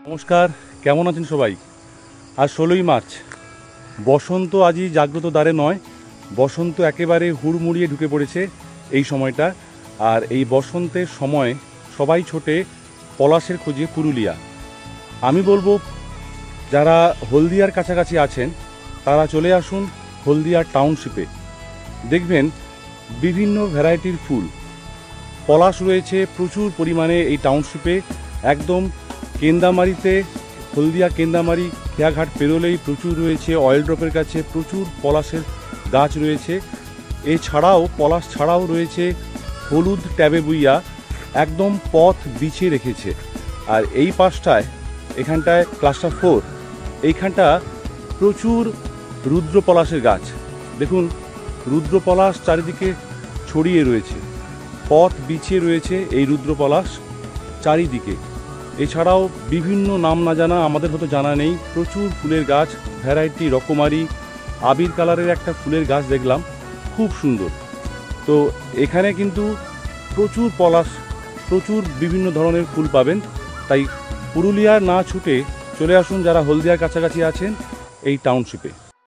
নমস্কার, কেমন আছেন সবাই? আজ 16ই মার্চ। বসন্ত আজই জাগ্রত দ্বারে নয়, বসন্ত একেবারে হুড়মুড়িয়ে ঢুকে পড়েছে এই সময়টা। আর এই বসন্তের সময় সবাই ছোটে পলাশের খোঁজে পুরুলিয়া। আমি বলবো যারা হলদিয়ার কাছাকাছি আছেন তারা চলে আসুন হলদিয়ার টাউনশিপে। দেখবেন বিভিন্ন ভ্যারাইটির ফুল, পলাশ রয়েছে প্রচুর পরিমাণে এই টাউনশিপে। একদম কেন্দামারিতে, হলদিয়া কেন্দামারি খেয়াঘাট পেরোলেই প্রচুর রয়েছে, অয়েল ড্রপের কাছে প্রচুর পলাশের গাছ রয়েছে। এছাড়াও পলাশ ছাড়াও রয়েছে হলুদ ট্যাবে বুইয়া, একদম পথ বিছিয়ে রেখেছে। আর এই পাশটায়, এখানটায় ক্লাস্টার 4, এইখানটা প্রচুর রুদ্র পলাশের গাছ। দেখুন রুদ্র পলাশ চারিদিকে ছড়িয়ে রয়েছে, পথ বিছিয়ে রয়েছে এই রুদ্র পলাশ চারিদিকে। এছাড়াও বিভিন্ন নাম না জানা, আমাদের হয়তো জানা নেই, প্রচুর ফুলের গাছ, ভ্যারাইটি রকমারি। আবির কালারের একটা ফুলের গাছ দেখলাম, খুব সুন্দর। তো এখানে কিন্তু প্রচুর পলাশ, প্রচুর বিভিন্ন ধরনের ফুল পাবেন। তাই পুরুলিয়ার না ছুটে চলে আসুন যারা হলদিয়ার কাছাকাছি আছেন এই টাউনশিপে।